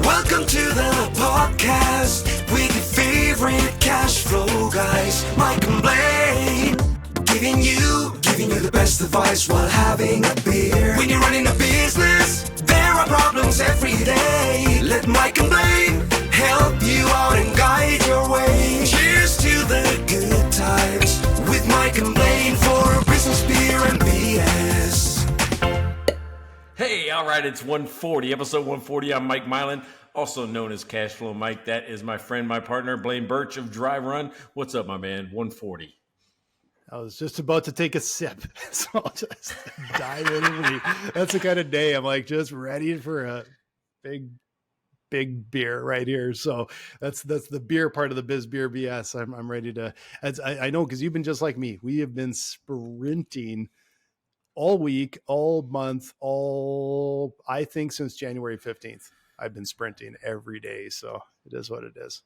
Welcome to the podcast with your favorite cash flow guys, Mike and Blaine. Giving you the best advice while having a beer. When you're running a business, there are problems every day. Let Mike and Blaine help you out and guide your way. Cheers to the good times with Mike and Blaine for business, beer, and BS. Hey, all right, it's 140, episode 140. I'm Mike Mylan, also known as Cashflow Mike. That is my friend, my partner, Blaine Birch of Dry Run. What's up, my man? 140. I was just about to take a sip, so I'll just dive in. That's the kind of day I'm like just ready for a big beer right here. So that's the beer part of the Biz Beer BS. I'm ready to. I know, because you've been just like me. We have been sprinting all week, all month, I think since January 15th. I've been sprinting every day, so it is what it is.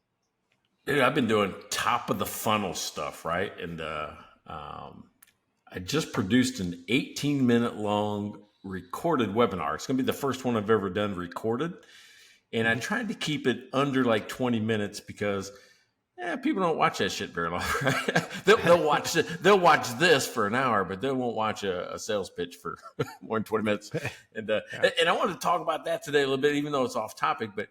Dude, I've been doing top of the funnel stuff, right? And I just produced an 18-minute long recorded webinar. It's going to be the first one I've ever done recorded. And I tried to keep it under like 20 minutes because people don't watch that shit very long, right? They'll watch this for an hour, but they won't watch a sales pitch for more than 20 minutes. And I wanted to talk about that today a little bit, even though it's off topic. But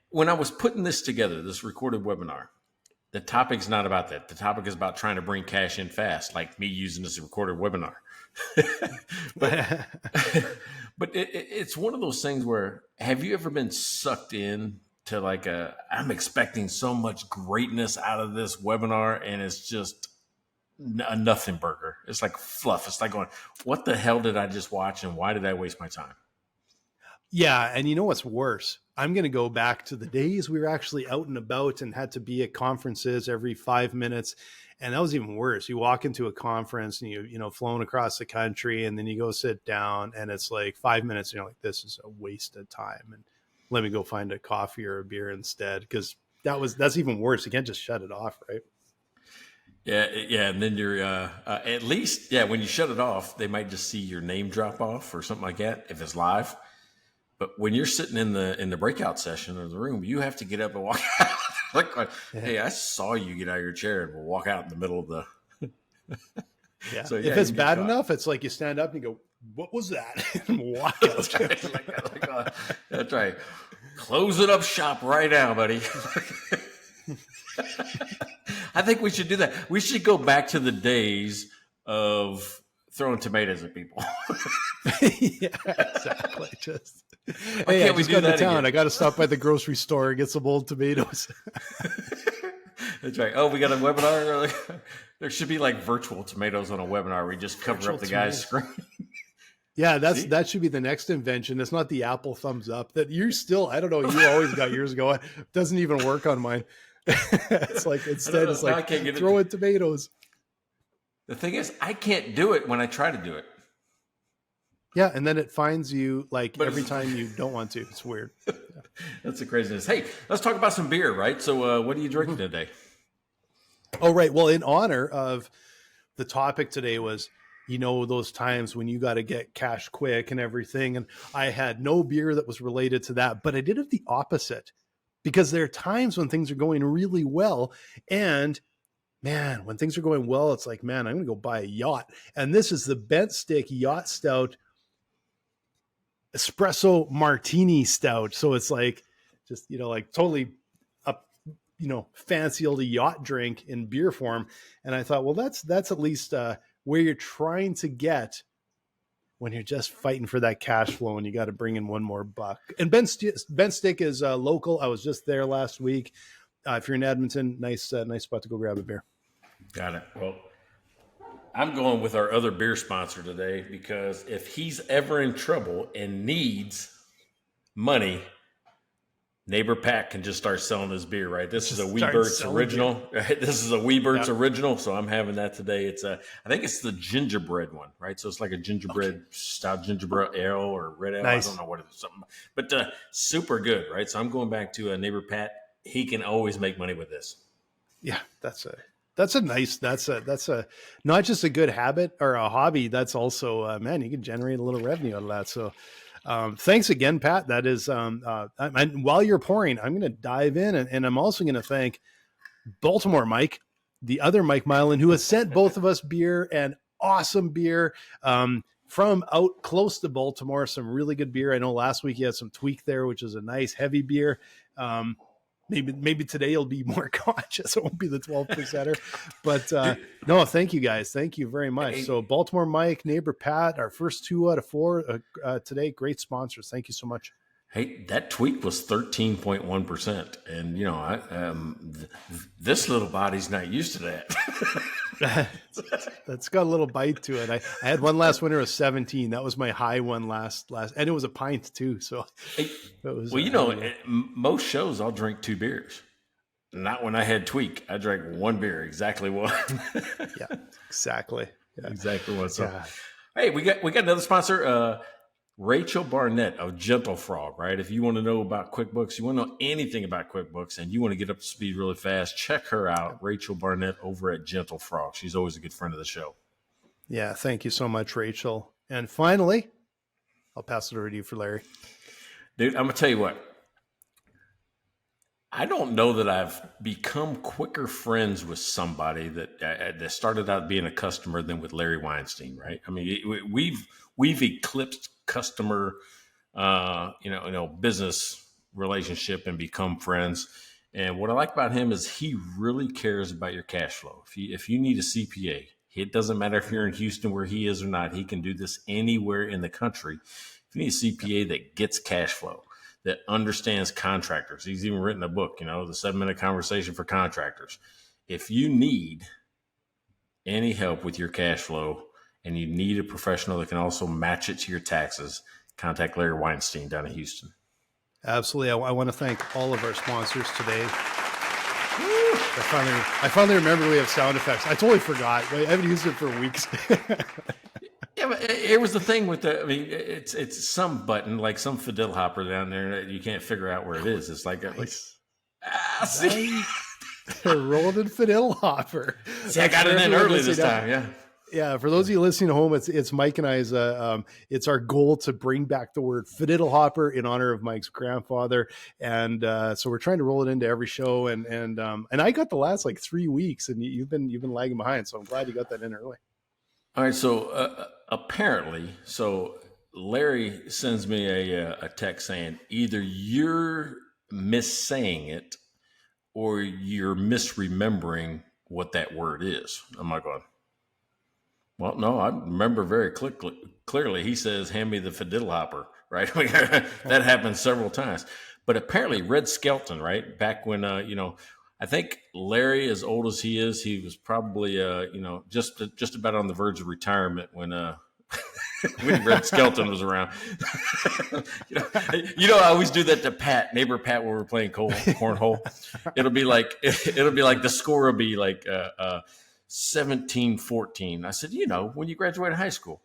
when I was putting this together, this recorded webinar, the topic's not about that. The topic is about trying to bring cash in fast, like me using this recorded webinar. but it's one of those things where, have you ever been sucked in to like I'm expecting so much greatness out of this webinar, and it's just a nothing burger. It's like fluff. It's like going, what the hell did I just watch, and why did I waste my time? Yeah. And you know what's worse? I'm going to go back to the days we were actually out and about and had to be at conferences every 5 minutes. And that was even worse. You walk into a conference and you flown across the country, and then you go sit down and it's like 5 minutes and you're like, this is a waste of time. And let me go find a coffee or a beer instead. Because that's even worse. You can't just shut it off, right? Yeah. And then you're at least, when you shut it off, they might just see your name drop off or something like that if it's live. But when you're sitting in the breakout session or the room, you have to get up and walk out. like, hey, I saw you get out of your chair, and we'll walk out in the middle of the. Yeah. So, if it's bad enough, it's like you stand up and you go, "What was that?" and walk out. That's right. That's right. Close it up shop right now, buddy. I think we should do that. We should go back to the days of throwing tomatoes at people. Yeah, exactly. Hey, I just got to town. Again? I got to stop by the grocery store and get some old tomatoes. That's right. Oh, we got a webinar. There should be like virtual tomatoes on a webinar where we just cover virtual up the guy's screen. Yeah, that should be the next invention. It's not the Apple thumbs up that you're still, I don't know, you always got yours going. It doesn't even work on mine. It's like, instead it's like, throw in tomatoes. The thing is, I can't do it when I try to do it. Yeah, and then it finds you every time you don't want to. It's weird. Yeah. That's the craziness. Hey, let's talk about some beer, right? So what are you drinking today? Oh, right. Well, in honor of the topic today was, those times when you got to get cash quick and everything. And I had no beer that was related to that, but I did have the opposite, because there are times when things are going really well. And man, when things are going well, it's like, man, I'm going to go buy a Yacht. And this is the Bent Stick Yacht Stout Espresso Martini Stout. So it's like, just, totally up, fancy old yacht drink in beer form. And I thought, well, that's at least where you're trying to get when you're just fighting for that cash flow and you got to bring in one more buck. And Bent Stick is local. I was just there last week. If you're in Edmonton, nice spot to go grab a beer. Got it. Well, I'm going with our other beer sponsor today, because if he's ever in trouble and needs money, Neighbor Pat can just start selling his beer, right? This is a Weebert's original. Right? This is a Weebert's original, so I'm having that today. It's I think it's the gingerbread one, right? So it's like a gingerbread stout, gingerbread ale or red ale. Nice. I don't know what it is, something, but super good, right? So I'm going back to Neighbor Pat. He can always make money with this. Yeah, that's not just a good habit or a hobby. That's also, man, you can generate a little revenue out of that. So Thanks again, Pat. That is, and while you're pouring, I'm going to dive in, and I'm also going to thank Baltimore Mike, the other Mike Mylan, who has sent both of us beer, and awesome beer from out close to Baltimore. Some really good beer. I know last week you had some Tweak there, which is a nice heavy beer. Maybe today you'll be more conscious. It won't be the 12%er, but no, thank you guys. Thank you very much. So Baltimore Mike, neighbor Pat, our first 2 out of 4 today. Great sponsors. Thank you so much. Hey, that Tweak was 13.1%. And, you know, this little body's not used to that. That's got a little bite to it. I had one last winter of 17. That was my high one last, and it was a pint too. So it was, well, you know, most shows I'll drink 2 beers. Not when I had Tweak. I drank 1 beer, exactly one. Yeah, exactly. Yeah. Exactly one. So, hey, we got another sponsor. Rachel Barnett of Gentle Frog, right? If you want to know about QuickBooks, you want to know anything about QuickBooks, and you want to get up to speed really fast, check her out, Rachel Barnett over at Gentle Frog. She's always a good friend of the show. Yeah, thank you so much, Rachel. And finally, I'll pass it over to you for Larry. Dude, I'm going to tell you what. I don't know that I've become quicker friends with somebody that started out being a customer than with Larry Weinstein, right? I mean, we've eclipsed customer, business relationship and become friends. And what I like about him is he really cares about your cash flow. If you need a CPA, it doesn't matter if you're in Houston where he is or not. He can do this anywhere in the country. If you need a CPA that gets cash flow, that understands contractors, he's even written a book, the 7-minute conversation for contractors. If you need any help with your cash flow, and you need a professional that can also match it to your taxes, contact Larry Weinstein down in Houston. Absolutely. I want to thank all of our sponsors today. I finally remembered we have sound effects. I totally forgot. I haven't used it for weeks. Yeah, but it was the thing with it's some button, like some fiddle hopper down there that you can't figure out where it is. It's like, see? Rolling fiddle hopper. See, I got it in early this time. Yeah. Yeah, for those of you listening at home, it's Mike and I's. It's our goal to bring back the word fiddle hopper in honor of Mike's grandfather, and so we're trying to roll it into every show. And I got the last 3 weeks, and you've been lagging behind, so I'm glad you got that in early. All right, so apparently, Larry sends me a text saying either you're missaying it or you're misremembering what that word is. I'm like going, well, no, I remember very clearly. He says, hand me the fiddle hopper, right? That happened several times. But apparently Red Skelton, right? Back when, I think Larry, as old as he is, he was probably, just about on the verge of retirement when when Red Skelton was around. I always do that to neighbor Pat, when we're playing cornhole. It'll be like the score will be like, 17-14. I said, when you graduated high school.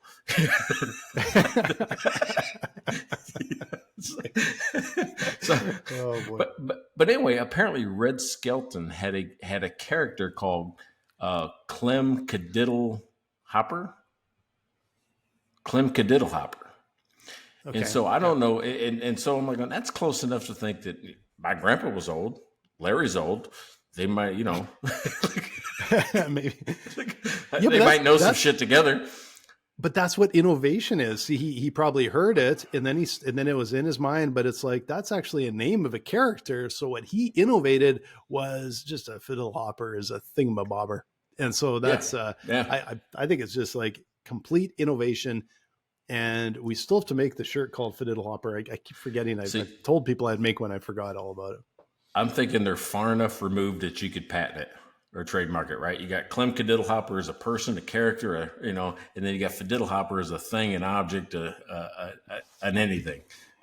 But anyway, apparently Red Skelton had a character called Clem Cadiddle Hopper. Okay. And so I don't know. And so I'm like, that's close enough to think that my grandpa was old. Larry's old. They might, maybe they might know some shit together. But that's what innovation is. See, he probably heard it, and then it was in his mind. But it's like that's actually a name of a character. So what he innovated was just a fiddle hopper is a thingamabobber, and so that's I think it's just like complete innovation. And we still have to make the shirt called Fiddle Hopper. I keep forgetting. I told people I'd make one. I forgot all about it. I'm thinking they're far enough removed that you could patent it or trademark it, right? You got Clem Cadiddle Hopper as a person, a character, and then you got Fiddle Hopper as a thing, an object, an anything.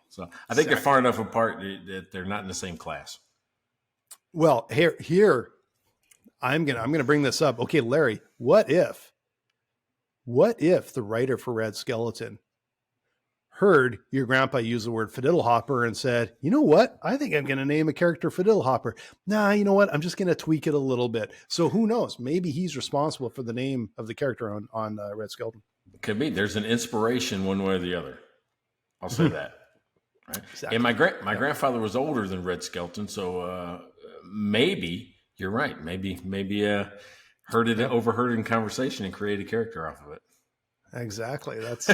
So I think they're far enough apart that they're not in the same class. Well, here, I'm gonna bring this up. Okay, Larry, what if the writer for Red Skeleton heard your grandpa use the word fiddle hopper and said, you know what? I think I'm going to name a character fiddle hopper. Nah, you know what? I'm just going to tweak it a little bit. So who knows? Maybe he's responsible for the name of the character on Red Skeleton. Could be. There's an inspiration one way or the other. I'll say that. Right. Exactly. And my grandfather was older than Red Skelton, so maybe you're right. Maybe overheard it in conversation and created a character off of it. Exactly. That's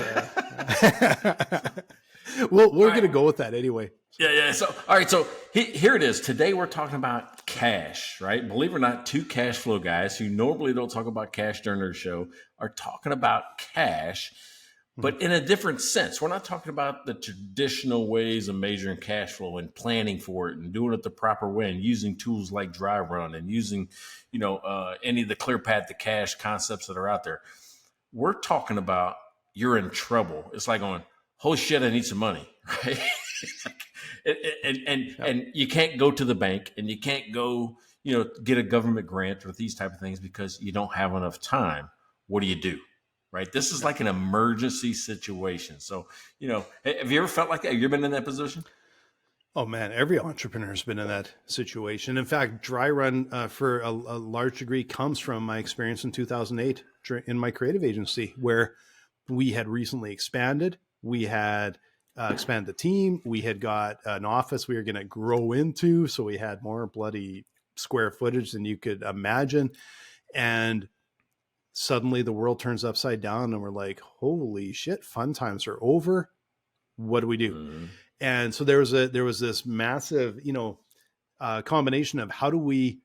well, we're going to go with that anyway. Yeah. So, all right. So here it is. Today we're talking about cash, right? Believe it or not, two cash flow guys who normally don't talk about cash during their show are talking about cash, but in a different sense. We're not talking about the traditional ways of measuring cash flow and planning for it and doing it the proper way and using tools like dry run and using, any of the clear path to cash concepts that are out there. We're talking about you're in trouble. It's like going, holy shit, I need some money, right? and you can't go to the bank and you can't go, get a government grant or these type of things because you don't have enough time. What do? Right? This is like an emergency situation. So, have you ever felt like that? Have you ever been in that position? Oh man, every entrepreneur has been in that situation. In fact, dry run for a large degree comes from my experience in 2008 in my creative agency, where we had recently expanded. We had expanded the team. We had got an office we were going to grow into. So we had more bloody square footage than you could imagine. And suddenly the world turns upside down and we're like, holy shit, fun times are over. What do we do? Mm-hmm. And so there was this massive, combination of how do we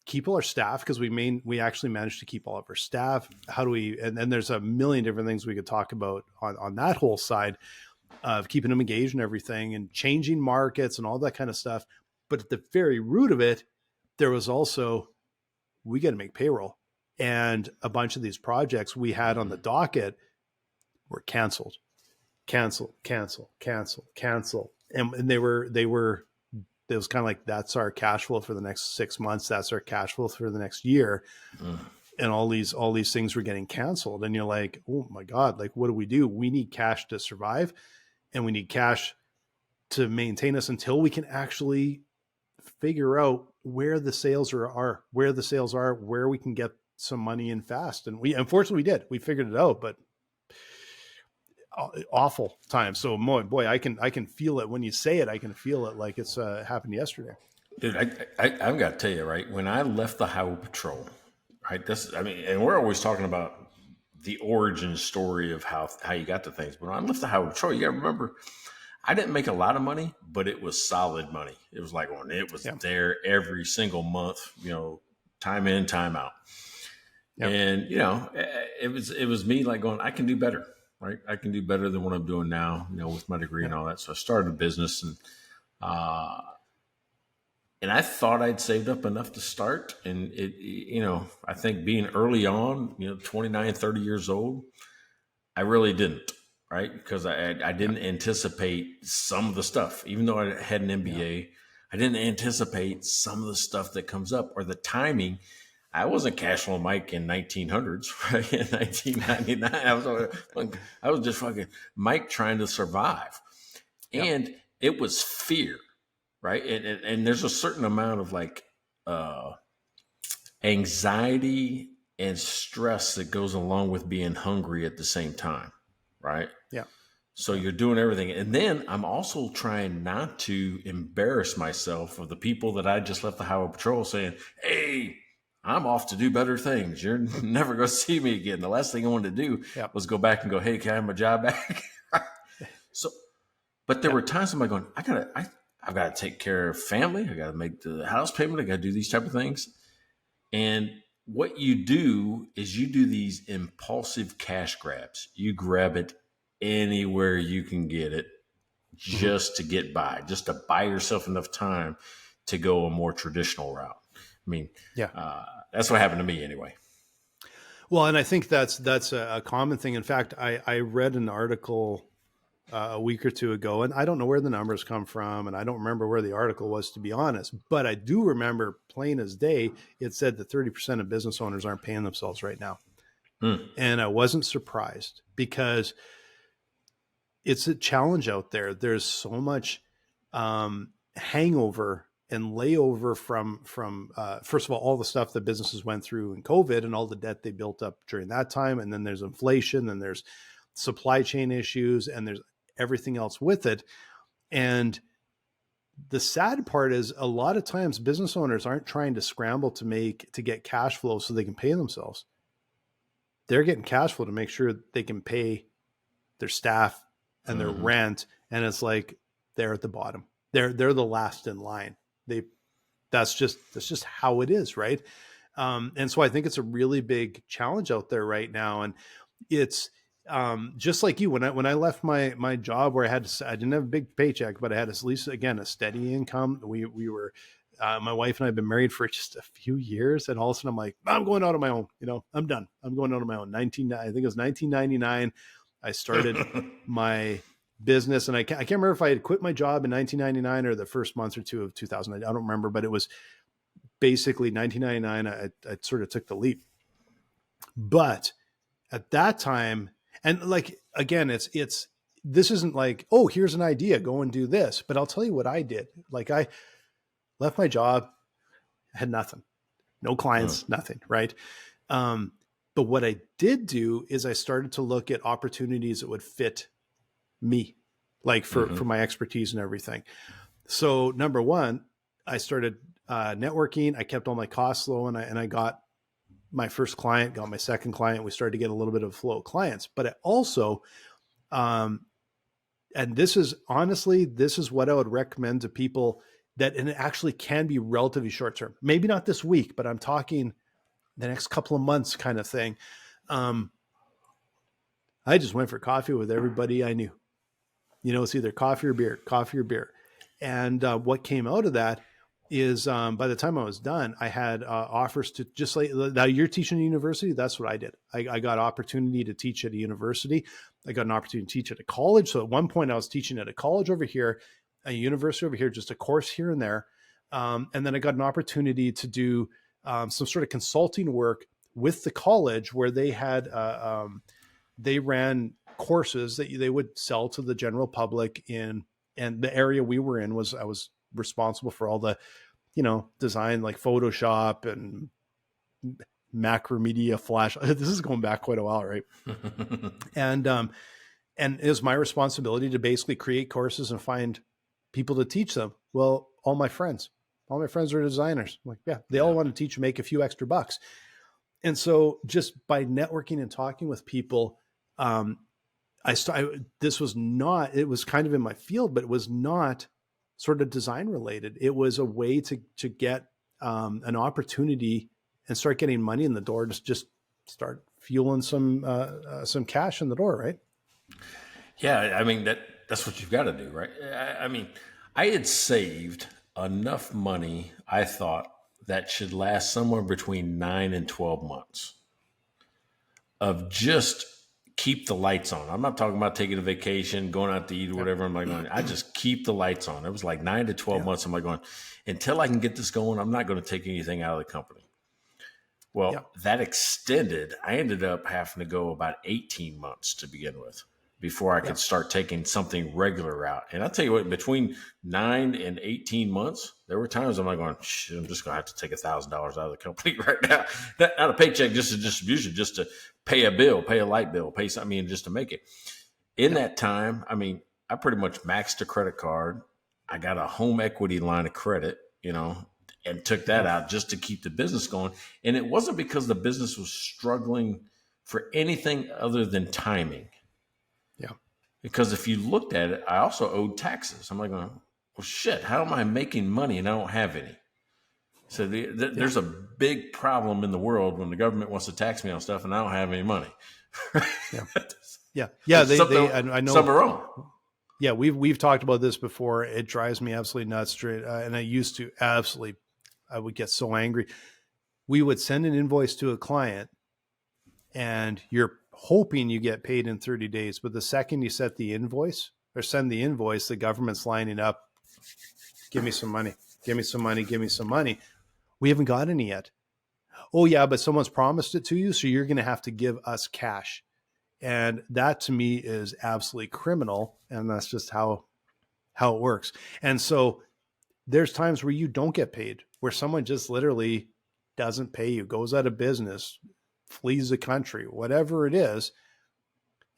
keep all our staff? Because we actually managed to keep all of our staff. How do we, and then there's a million different things we could talk about on that whole side of keeping them engaged and everything and changing markets and all that kind of stuff. But at the very root of it, there was also, we got to make payroll. And a bunch of these projects we had on the docket were canceled. And it was kind of like, that's our cash flow for the next 6 months. That's our cash flow for the next year. And all these things were getting canceled. And you're like, oh my God, like, what do? We need cash to survive. And we need cash to maintain us until we can actually figure out where the sales are, where we can get some money in fast. And unfortunately we did, we figured it out, but awful time. So boy, I can feel it when you say it. I can feel it like it's happened yesterday. Dude, I've got to tell you, right? When I left the highway patrol, right? And we're always talking about the origin story of how you got to things. But when I left the highway patrol, you got to remember, I didn't make a lot of money, but it was solid money. It was like it was there every single month, time in, time out. Yep. And, it was me like going, I can do better. Right. I can do better than what I'm doing now, with my degree and all that. So I started a business and I thought I'd saved up enough to start. And I think being early on, 29, 30 years old, I really didn't. Right. Because I didn't anticipate some of the stuff, even though I had an MBA, I didn't anticipate some of the stuff that comes up or the timing. I wasn't cash flow Mike in 1900s, right? In 1999, I was just fucking Mike trying to survive. Yep. And it was fear, right? And there's a certain amount of like anxiety and stress that goes along with being hungry at the same time, right? Yeah. So you're doing everything. And then I'm also trying not to embarrass myself of the people that I just left the highway patrol saying, hey, I'm off to do better things. You're never going to see me again. The last thing I wanted to do was go back and go, hey, can I have my job back? But there were times I'm like going, I've got to take care of family. I got to make the house payment. I got to do these type of things. And what you do is you do these impulsive cash grabs. You grab it anywhere you can get it just to get by, just to buy yourself enough time to go a more traditional route. I mean, that's what happened to me anyway. Well, and I think that's a common thing. In fact, I read an article a week or two ago, and I don't know where the numbers come from, and I don't remember where the article was, to be honest, but I do remember plain as day, it said that 30% of business owners aren't paying themselves right now. And I wasn't surprised because it's a challenge out there. There's so much hangover and layover from first of all the stuff that businesses went through in COVID and all the debt they built up during that time. And then there's inflation and there's supply chain issues and there's everything else with it. And the sad part is a lot of times business owners aren't trying to scramble to get cash flow so they can pay themselves. They're getting cash flow to make sure they can pay their staff and their rent. And it's like, they're at the bottom. They're the last in line. That's just how it is. Right. And so I think it's a really big challenge out there right now. And it's, just like you, when I left my job where I didn't have a big paycheck, but I had at least, again, a steady income. We were, my wife and I have been married for just a few years. And all of a sudden I'm like, I'm going out on my own. I'm done. I'm going out on my own. I think it was 1999. I started my business, and I can't remember if I had quit my job in 1999 or the first month or two of 2000. I don't remember, but it was basically 1999. I sort of took the leap, but at that time, and like, again, this isn't like, oh, here's an idea, go and do this. But I'll tell you what I did. Like, I left my job, had nothing, no clients, nothing. Right. But what I did do is I started to look at opportunities that would fit me, like for my expertise and everything. So number one, I started networking. I kept all my costs low, and I got my first client, got my second client. We started to get a little bit of flow of clients, but I also, and this is what I would recommend to people, that, and it actually can be relatively short term, maybe not this week, but I'm talking the next couple of months kind of thing. I just went for coffee with everybody I knew. It's either coffee or beer. And what came out of that is, by the time I was done, I had offers to, just like, now you're teaching at a university. That's what I did. I got opportunity to teach at a university. I got an opportunity to teach at a college. So at one point I was teaching at a college over here, a university over here, just a course here and there. And then I got an opportunity to do some sort of consulting work with the college, where they had, they ran courses that they would sell to the general public and the area we were in I was responsible for all the, design, like Photoshop and Macromedia, Flash. This is going back quite a while, right? And it was my responsibility to basically create courses and find people to teach them. Well, all my friends are designers. I'm like, yeah, they all want to teach and make a few extra bucks. And so just by networking and talking with people, this was not, it was kind of in my field, but it was not sort of design related. It was a way to get an opportunity and start getting money in the door, just start fueling some cash in the door, right? Yeah, I mean, that's what you've got to do, right? I mean, I had saved enough money, I thought, that should last somewhere between 9 and 12 months of just keep the lights on. I'm not talking about taking a vacation, going out to eat or whatever. I'm like, I just keep the lights on. It was like 9 to 12 months. I'm like going, until I can get this going, I'm not going to take anything out of the company. Well, that extended. I ended up having to go about 18 months to begin with before I could start taking something regular out. And I'll tell you what, between 9 and 18 months, there were times I'm like going, shit, I'm just going to have to take $1,000 out of the company right now. Not a paycheck, just a distribution, just to pay a bill, pay a light bill, pay something, just to make it. In that time, I mean, I pretty much maxed a credit card. I got a home equity line of credit, and took that out just to keep the business going. And it wasn't because the business was struggling for anything other than timing. Yeah. Because if you looked at it, I also owed taxes. I'm like, well, shit, how am I making money and I don't have any? So there's a big problem in the world when the government wants to tax me on stuff and I don't have any money. Yeah. I know some are wrong. Yeah. We've talked about this before. It drives me absolutely nuts. And I used to I would get so angry. We would send an invoice to a client and you're hoping you get paid in 30 days. But the second you set the invoice or send the invoice, the government's lining up. Give me some money. Give me some money. Give me some money. We haven't got any yet. Oh yeah, but someone's promised it to you. So you're going to have to give us cash. And that to me is absolutely criminal. And that's just how it works. And so there's times where you don't get paid, where someone just literally doesn't pay you, goes out of business, flees the country, whatever it is.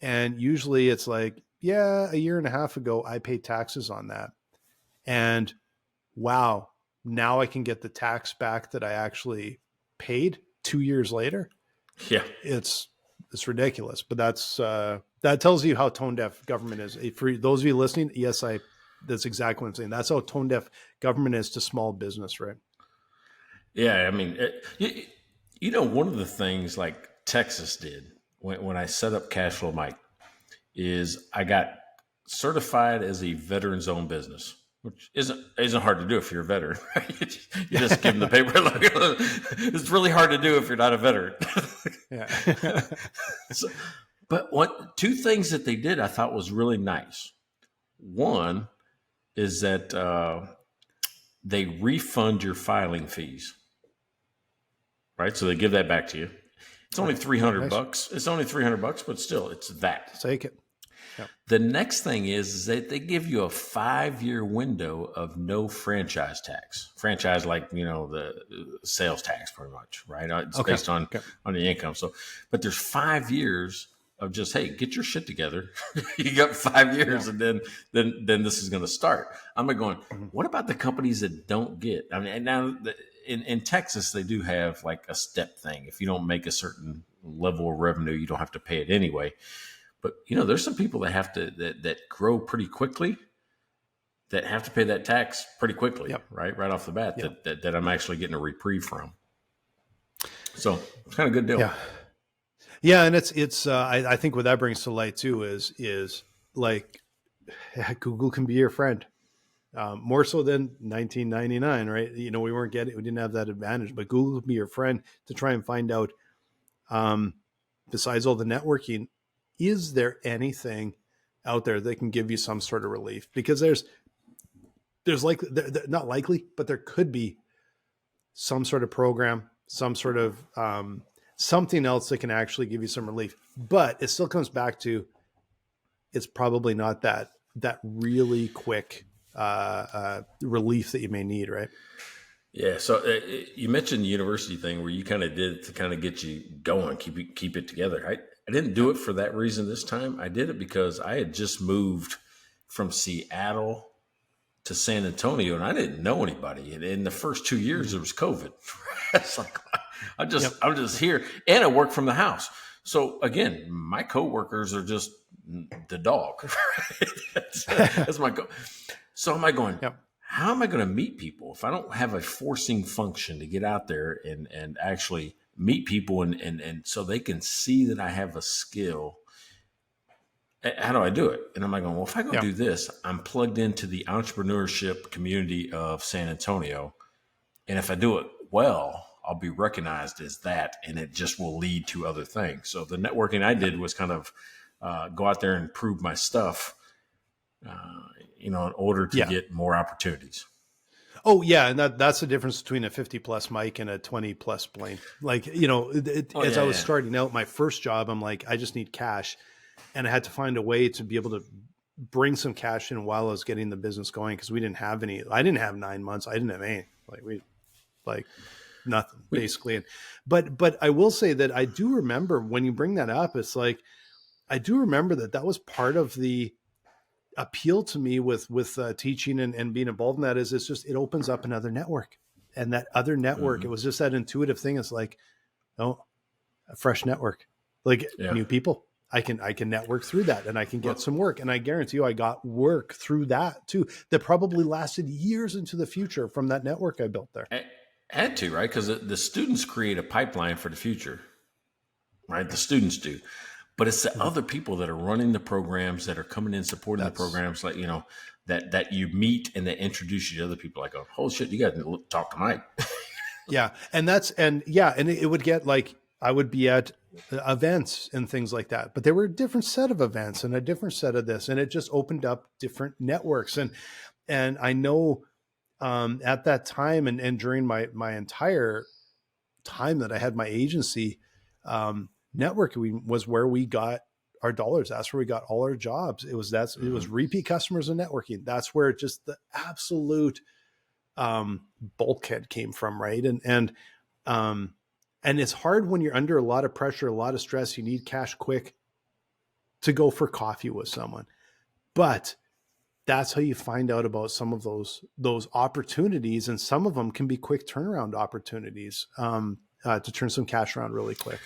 And usually it's like, a year and a half ago, I paid taxes on that. And wow, now I can get the tax back that I actually paid 2 years later. Yeah. It's ridiculous, but that tells you how tone deaf government is. For those of you listening, yes, that's exactly what I'm saying. That's how tone deaf government is to small business, right? Yeah. I mean, you know, one of the things like Texas did when I set up Cashflow Mike is I got certified as a veterans owned business, which isn't hard to do if you're a veteran. Right? You just give them the paper. It's really hard to do if you're not a veteran. Yeah. But two things that they did I thought was really nice. One is that they refund your filing fees, right? So they give that back to you. It's only $300. It's only $300, but still, it's that. Take it. Yep. The next thing is that they give you a 5-year window of no franchise tax. Franchise, like, you know, the sales tax, pretty much, right? It's based on the income. So, but there's 5 years of just, hey, get your shit together. You got 5 years, and then this is going to start. I'm like going, what about the companies that don't get? I mean, and now in Texas, they do have like a step thing. If you don't make a certain level of revenue, you don't have to pay it anyway. But, you know, there's some people that have to, that grow pretty quickly, that have to pay that tax pretty quickly, right off the bat, that I'm actually getting a reprieve from. So it's kind of a good deal. Yeah. Yeah. And it's I think what that brings to light too is like Google can be your friend. More so than 1999, right? You know, we didn't have that advantage, but Google can be your friend to try and find out, besides all the networking, is there anything out there that can give you some sort of relief? Because there's likely, not likely, but there could be some sort of program, some sort of something else that can actually give you some relief. But it still comes back to, it's probably not that really quick relief that you may need, right? Yeah. So you mentioned the university thing where you kind of did it to kind of get you going, keep it together. I didn't do it for that reason this time. I did it because I had just moved from Seattle to San Antonio, and I didn't know anybody. And in the first 2 years, there was COVID. It's like, I'm just here, and I work from the house. So again, my coworkers are just the dog. That's my go. So am I going? How am I going to meet people if I don't have a forcing function to get out there and actually meet people and so they can see that I have a skill? How do I do it? And I'm like going, well, if I go do this, I'm plugged into the entrepreneurship community of San Antonio. And if I do it well, I'll be recognized as that, and it just will lead to other things. So the networking I did was kind of go out there and prove my stuff, in order to get more opportunities. Oh yeah. And that's the difference between a 50 plus Mike and a 20 plus Blaine. Like, as I was starting out my first job, I'm like, I just need cash. And I had to find a way to be able to bring some cash in while I was getting the business going. Cause I didn't have 9 months. I didn't have any, nothing basically. But I will say that I do remember when you bring that up, it's like, I do remember that was part of the appeal to me with teaching and being involved in that is it opens up another network, and that other network, it was just that intuitive thing. It's like, a fresh network, new people. I can network through that, and I can get some work. And I guarantee you, I got work through that too, that probably lasted years into the future from that network I built there. Had to, right? Because the students create a pipeline for the future, right? The students do. But it's the other people that are running the programs, that are coming in, supporting the programs, like, that you meet and that introduce you to other people. Like, oh, holy shit, you got to talk to Mike. Yeah. And it would get I would be at events and things like that, but there were a different set of events and a different set of this, and it just opened up different networks. And I know at that time and during my entire time that I had my agency, networking was where we got our dollars. That's where we got all our jobs. It was repeat customers and networking. That's where just the absolute bulkhead came from, right? And it's hard when you're under a lot of pressure, a lot of stress. You need cash quick to go for coffee with someone. But that's how you find out about some of those opportunities, and some of them can be quick turnaround opportunities to turn some cash around really quick.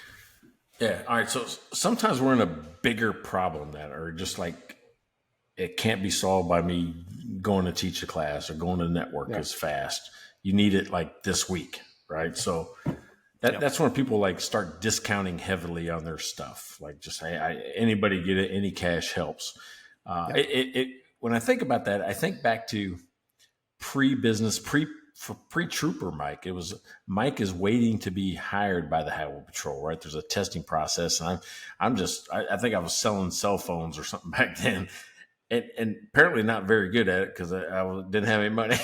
Yeah. All right. So sometimes we're in a bigger problem that, or just like it can't be solved by me going to teach a class or going to network as fast. You need it like this week, right? So that's when people like start discounting heavily on their stuff. Like just hey, anybody get it, any cash helps. When I think about that, I think back to pre-trooper Mike. It was Mike is waiting to be hired by the Highway Patrol, right? There's a testing process, and I think I was selling cell phones or something back then, and apparently not very good at it because I didn't have any money.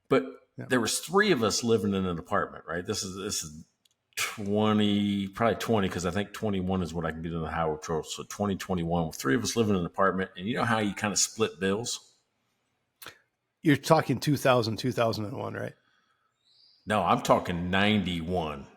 But there was 3 of us living in an apartment, right? This is 20, probably 20, because I think 21 is what I can get in the Highway Patrol. So 2021, 3 of us living in an apartment, and you know how you kind of split bills? You're talking 2001, right? No, I'm talking 91.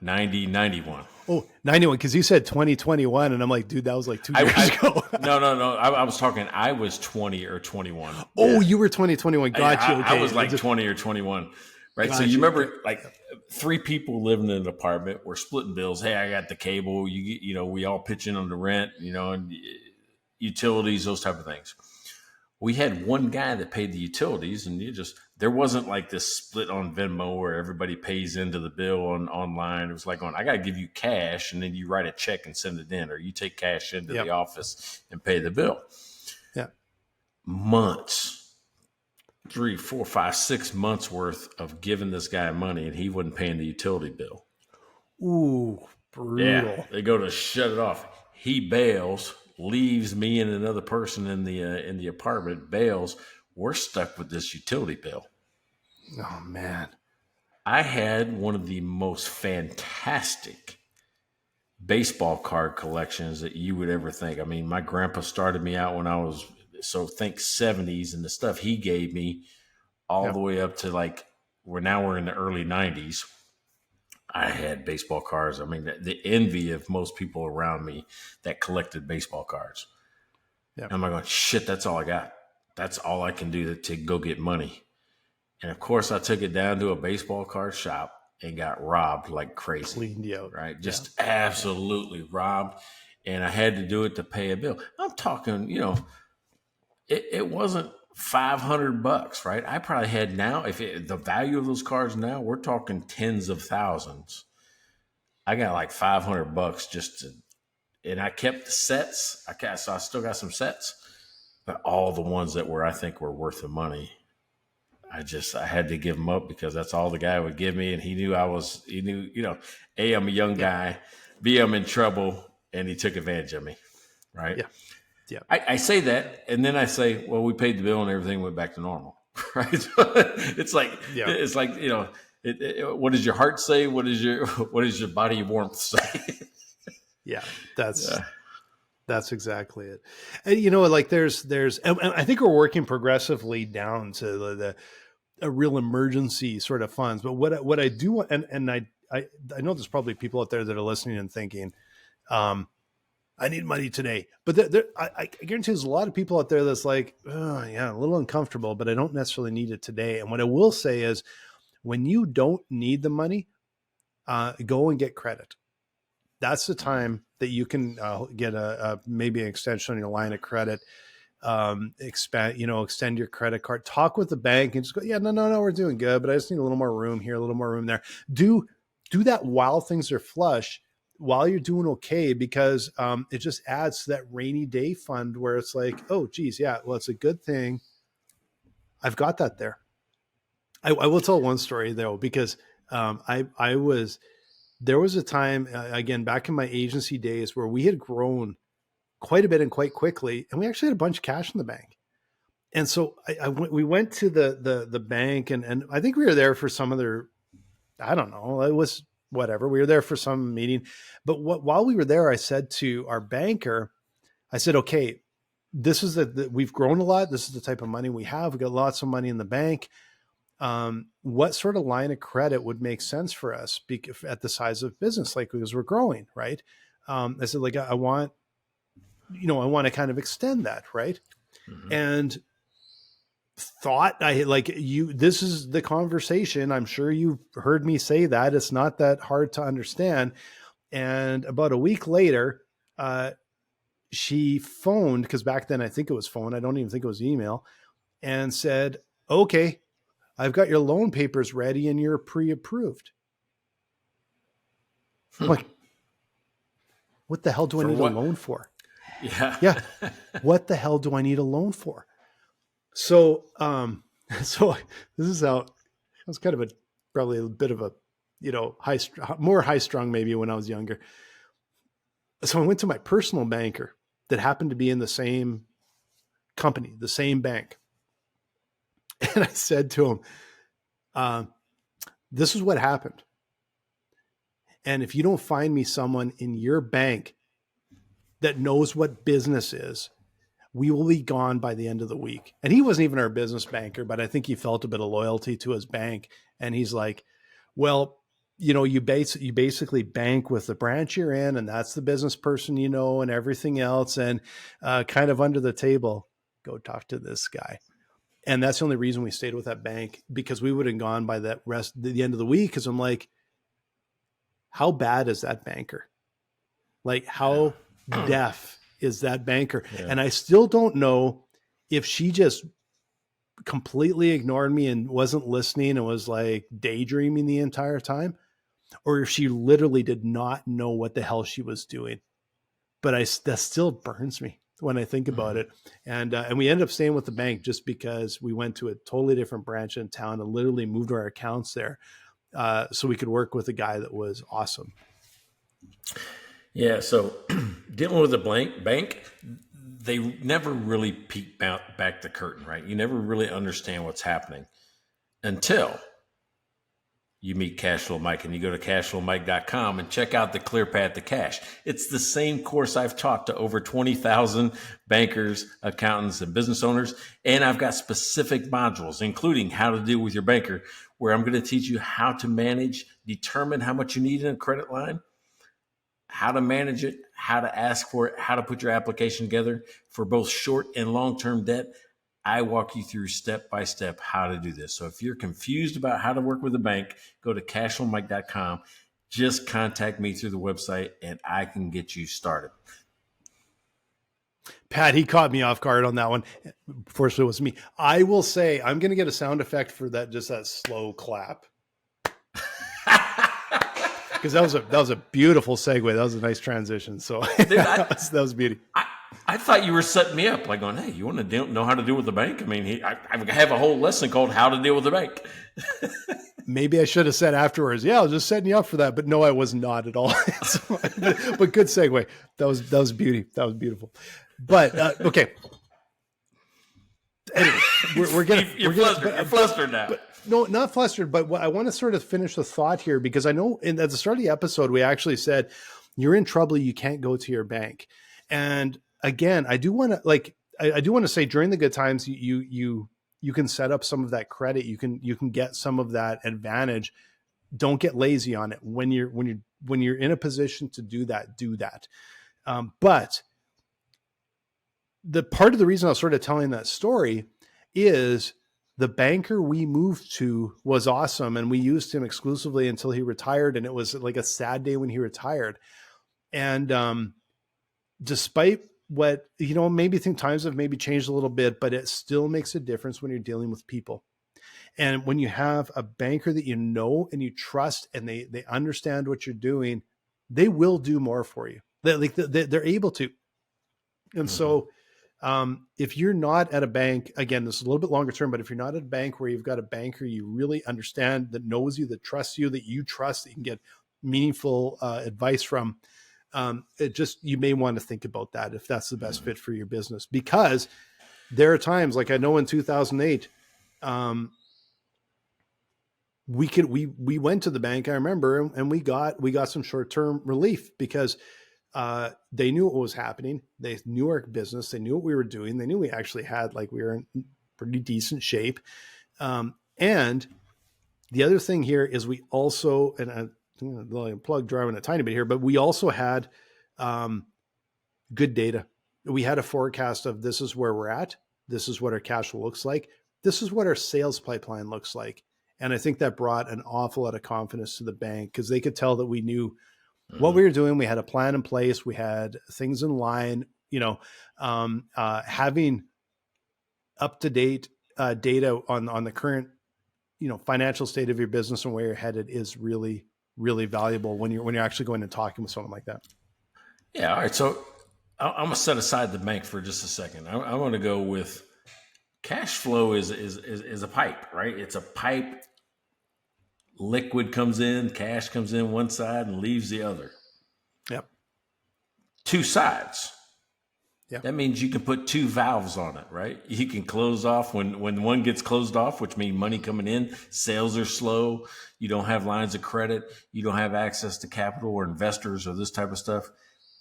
Oh, 91, because you said 2021, and I'm like, dude, that was like 2 years ago. No. I was talking, I was 20 or 21. Oh, you were 2021. Got you. Okay. I was like 20 or 21. Right. So you remember like 3 people living in an apartment. We're splitting bills. Hey, I got the cable. We all pitch in on the rent, and utilities, those type of things. We had one guy that paid the utilities, and there wasn't like this split on Venmo where everybody pays into the bill online. It was like I got to give you cash, and then you write a check and send it in, or you take cash into the office and pay the bill. Yeah. Months, 3, 4, 5, 6 months worth of giving this guy money, and he wasn't paying the utility bill. Ooh, brutal. Yeah, they go to shut it off. He bails, leaves me and another person in the apartment, bails. We're stuck with this utility bill. Oh man. I had one of the most fantastic baseball card collections that you would ever think. I mean, my grandpa started me out when I was, think 70s, and the stuff he gave me all the way up to like we're in the early 90s. I had baseball cards. I mean, the envy of most people around me that collected baseball cards. Yeah. And I'm like, going, shit, that's all I got. That's all I can do to go get money. And of course, I took it down to a baseball card shop and got robbed like crazy. Cleaned you out. Right? Just absolutely robbed. And I had to do it to pay a bill. I'm talking, it wasn't $500, right? I probably had now, the value of those cards now, we're talking tens of thousands. I got like $500 and I kept the sets. So I still got some sets, but all the ones that I think were worth the money, I had to give them up because that's all the guy would give me. And he knew, A, I'm a young guy, B, I'm in trouble, and he took advantage of me. Right. Yeah. Yeah, I say that, and then I say, well, we paid the bill and everything went back to normal, right? It's like, what does your heart say? What does your body warmth say? Yeah, that's exactly it. And like there's, and I think we're working progressively down to a real emergency sort of funds. But what I do want, and I know there's probably people out there that are listening and thinking, I need money today. But I guarantee there's a lot of people out there that's like, oh, yeah, a little uncomfortable, but I don't necessarily need it today. And what I will say is when you don't need the money, go and get credit. That's the time that you can get maybe an extension on your line of credit, extend your credit card, talk with the bank and just go, yeah, no, we're doing good, but I just need a little more room here, a little more room there. Do that while things are flush, while you're doing okay, because it just adds to that rainy day fund where it's like, oh, geez, yeah, well, it's a good thing I've got that there. I will tell one story though, because there was a time, again, back in my agency days where we had grown quite a bit and quite quickly, and we actually had a bunch of cash in the bank. And so we went to the bank, and I think we were there for some other, I don't know, it was whatever. We were there for some meeting, but while we were there, I said to our banker, I said, okay, this is we've grown a lot. This is the type of money we have. We got lots of money in the bank. What sort of line of credit would make sense for us at the size of business, like because we're growing, right? I said, like, I want to kind of extend that, right? and thought this is the conversation. I'm sure you've heard me say that. It's not that hard to understand. And about a week later, she phoned, because back then I think it was phone. I don't even think it was email, and said, okay, I've got your loan papers ready and you're pre-approved. I'm like, what the hell do I need a loan for? Yeah. What the hell do I need a loan for? So, so this is how, I was kind of probably a bit of a, more high strung maybe when I was younger. So I went to my personal banker that happened to be in the same company, the same bank. And I said to him, this is what happened. And if you don't find me someone in your bank that knows what business is, we will be gone by the end of the week. And he wasn't even our business banker, but I think he felt a bit of loyalty to his bank. And he's like, well, you basically bank with the branch you're in, and that's the business person, and everything else. And kind of under the table, go talk to this guy. And that's the only reason we stayed with that bank, because we would have gone by the end of the week. Cause I'm like, how bad is that banker? Like, how deaf is that banker? Yeah. And I still don't know if she just completely ignored me and wasn't listening and was like daydreaming the entire time, or if she literally did not know what the hell she was doing. But that still burns me when I think about it. And we ended up staying with the bank just because we went to a totally different branch in town and literally moved our accounts there. So we could work with a guy that was awesome. Yeah. So dealing with a bank, they never really peek back the curtain, right? You never really understand what's happening until you meet Cashflow Mike, and you go to cashflowmike.com and check out the Clear Path to Cash. It's the same course I've taught to over 20,000 bankers, accountants, and business owners. And I've got specific modules, including how to deal with your banker, where I'm going to teach you how to manage, determine how much you need in a credit line, how to manage it, how to ask for it, how to put your application together for both short and long-term debt. I walk you through step-by-step how to do this. So if you're confused about how to work with a bank, go to cashflowmike.com. Just contact me through the website and I can get you started. Pat, he caught me off guard on that one. Fortunately, it was me. I will say, I'm going to get a sound effect for that, just that slow clap. Because that was a beautiful segue. That was a nice transition. So dude, that was beauty. I thought you were setting me up, like going, hey, you want to know how to deal with the bank? I mean, I have a whole lesson called How to Deal with the Bank. Maybe I should have said afterwards, yeah, I was just setting you up for that. But no, I was not at all. but good segue. That was beauty. That was beautiful. But okay. Anyway, you're flustered now. No, not flustered, but I want to sort of finish the thought here, because I know at the start of the episode, we actually said, you're in trouble, you can't go to your bank. And again, I do want to say, during the good times, you can set up some of that credit. You can get some of that advantage. Don't get lazy on it. When you're in a position to do that. But the part of the reason I was sort of telling that story is the banker we moved to was awesome, and we used him exclusively until he retired. And it was like a sad day when he retired. And despite what, maybe think times have maybe changed a little bit, but it still makes a difference when you're dealing with people. And when you have a banker that you know and you trust, and they understand what you're doing, they will do more for you. They're able to. And so if you're not at a bank, again, this is a little bit longer term, but if you're not at a bank where you've got a banker you really understand, that knows you, that trusts you, that you trust, that you can get meaningful advice from, you may want to think about that if that's the best fit for your business. Because there are times, like I know in 2008, we went to the bank, I remember, and we got some short-term relief, because they knew what was happening. They knew our business. They knew what we were doing. They knew we actually had, we were in pretty decent shape. And the other thing here is we also, and I'm driving a tiny bit here, but we also had good data. We had a forecast of, this is where we're at. This is what our cash flow looks like. This is what our sales pipeline looks like. And I think that brought an awful lot of confidence to the bank because they could tell that we knew what we were doing. We had a plan in place. We had things in line, having up-to-date data on the current, financial state of your business and where you're headed is really, really valuable when you're actually going and talking with someone like that. Yeah. All right. So I'm going to set aside the bank for just a second. I want to go with cash flow is a pipe, right? It's a pipe. Liquid comes in, cash comes in one side and leaves the other. Yep. Two sides. Yep. That means you can put two valves on it, right? You can close off when one gets closed off, which means money coming in, sales are slow, you don't have lines of credit, you don't have access to capital or investors or this type of stuff.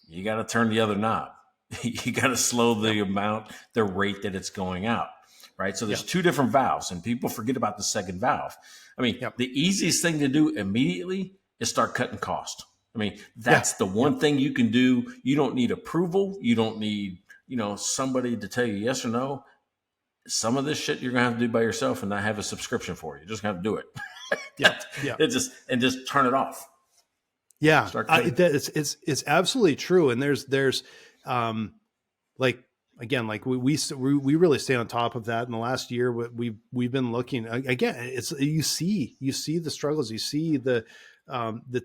You got to turn the other knob. You got to slow the rate that it's going out, right? So there's two different valves and people forget about the second valve. I mean, the easiest thing to do immediately is start cutting cost. I mean, that's the one thing you can do. You don't need approval. You don't need, somebody to tell you yes or no. Some of this shit you're going to have to do by yourself and not have a subscription for. You're just going to do it. Just turn it off. Yeah. It's absolutely true. And there's we really stay on top of that. In the last year, we've been looking again. It's you see the struggles. You see the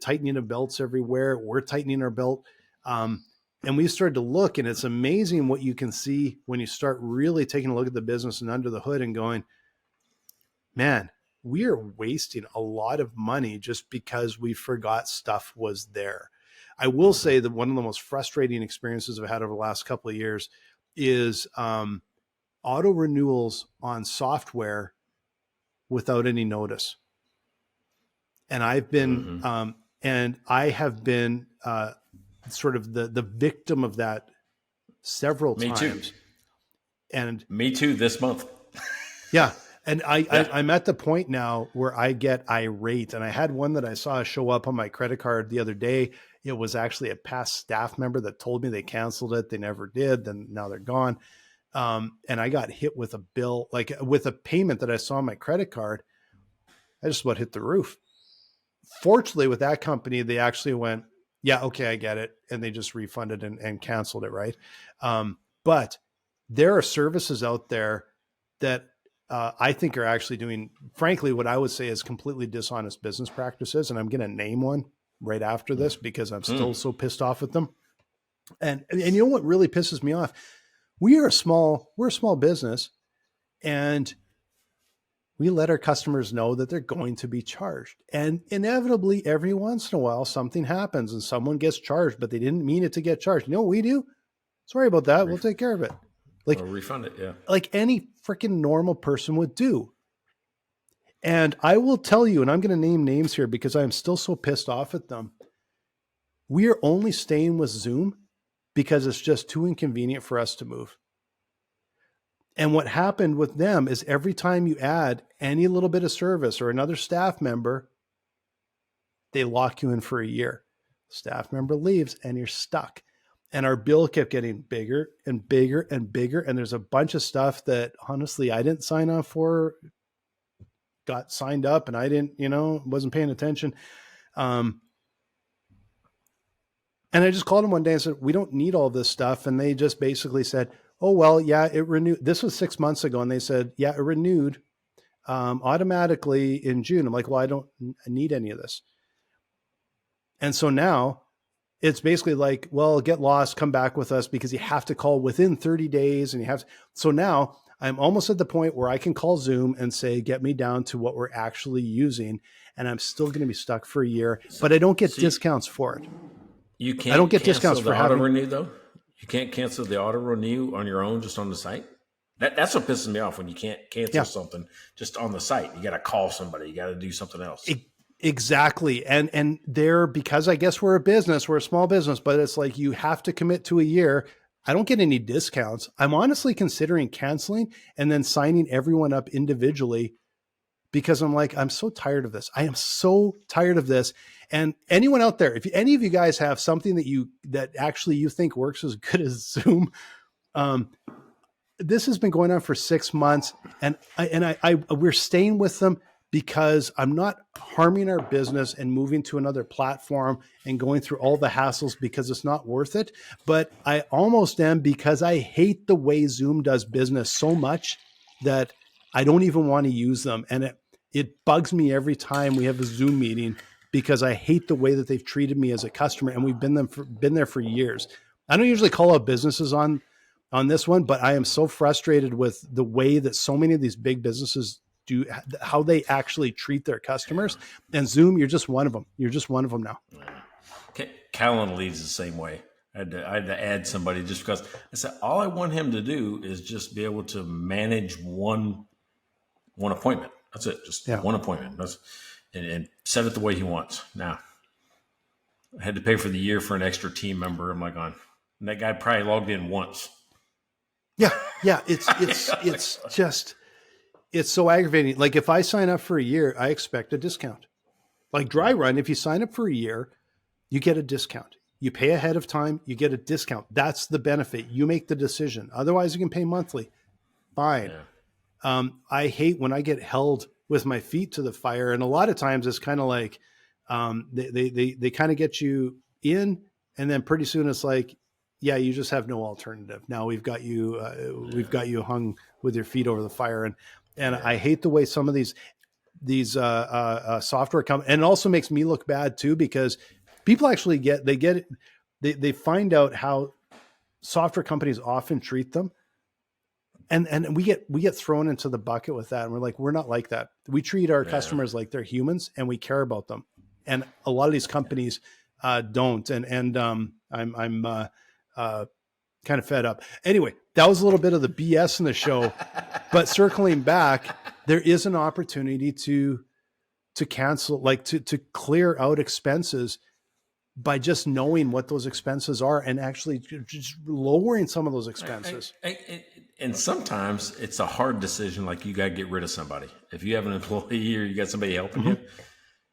tightening of belts everywhere. We're tightening our belt, and we've started to look. And it's amazing what you can see when you start really taking a look at the business and under the hood and going, man, we are wasting a lot of money just because we forgot stuff was there. I will say that one of the most frustrating experiences I've had over the last couple of years is auto renewals on software without any notice. And I've been, I have been sort of the victim of that several times. Too. And me too this month. Yeah. And I'm at the point now where I get irate. And I had one that I saw show up on my credit card the other day. It was actually a past staff member that told me they canceled it. They never did. Then now they're gone. And I got hit with a bill, like with a payment that I saw on my credit card. I just about hit the roof. Fortunately, with that company, they actually went, yeah, okay, I get it. And they just refunded and canceled it. Right. But there are services out there that I think are actually doing, frankly, what I would say is completely dishonest business practices. And I'm going to name one right after this because I'm still so pissed off with them. And you know what really pisses me off? We're a small business, and we let our customers know that they're going to be charged. And inevitably, every once in a while, something happens and someone gets charged, but they didn't mean it to get charged. You know what we do? Sorry about that. We'll take care of it. Like, or refund it. Yeah. Like any freaking normal person would do. And I will tell you, and I'm going to name names here because I'm still so pissed off at them. We are only staying with Zoom because it's just too inconvenient for us to move. And what happened with them is every time you add any little bit of service or another staff member, they lock you in for a year. Staff member leaves and you're stuck. And our bill kept getting bigger and bigger and bigger. And there's a bunch of stuff that honestly, I didn't sign up for, got signed up and I didn't, wasn't paying attention. And I just called them one day and said, we don't need all this stuff. And they just basically said, oh, well, yeah, it renewed. This was 6 months ago. And they said, yeah, it renewed automatically in June. I'm like, well, I don't need any of this. And so now it's basically like, well, get lost, come back with us because you have to call within 30 days. And you have to. So now I'm almost at the point where I can call Zoom and say, get me down to what we're actually using. And I'm still going to be stuck for a year, but I don't get discounts for it. You can't. I don't get discounts for auto renew though. You can't cancel the auto renew on your own, just on the site. That's what pisses me off when you can't cancel something just on the site. You got to call somebody. You got to do something else. Exactly. And they're, because I guess we're a small business, but it's like, you have to commit to a year. I don't get any discounts. I'm honestly considering canceling and then signing everyone up individually because I'm like, I'm so tired of this. I am so tired of this. And anyone out there, if any of you guys have something that actually you think works as good as Zoom, this has been going on for 6 months, and we're staying with them because I'm not harming our business and moving to another platform and going through all the hassles because it's not worth it. But I almost am, because I hate the way Zoom does business so much that I don't even want to use them. And it bugs me every time we have a Zoom meeting, because I hate the way that they've treated me as a customer. And we've been there for years. I don't usually call out businesses on this one, but I am so frustrated with the way that so many of these big businesses do, how they actually treat their customers. And Zoom, you're just one of them. You're just one of them now. Calendly's the same way. I had to add somebody just because I said, all I want him to do is just be able to manage one appointment. That's it. Just one appointment. And set it the way he wants. Now, I had to pay for the year for an extra team member. I'm like, and that guy probably logged in once. Yeah. It's so aggravating. Like, if I sign up for a year, I expect a discount. Like Dry Run, if you sign up for a year, you get a discount. You pay ahead of time, you get a discount. That's the benefit. You make the decision. Otherwise, you can pay monthly. Fine. Yeah. I hate when I get held with my feet to the fire. And a lot of times it's kind of like they kind of get you in, and then pretty soon it's like, yeah, you just have no alternative. Now we've got you hung with your feet over the fire. And I hate the way some of these software come, and it also makes me look bad too, because people actually they find out how software companies often treat them. And we get thrown into the bucket with that. And we're like, we're not like that. We treat our customers like they're humans, and we care about them. And a lot of these companies don't. And I'm kind of fed up. Anyway, that was a little bit of the BS in the show, but circling back, there is an opportunity to cancel, like to clear out expenses by just knowing what those expenses are and actually just lowering some of those expenses. And sometimes it's a hard decision. Like, you got to get rid of somebody. If you have an employee or you got somebody helping you,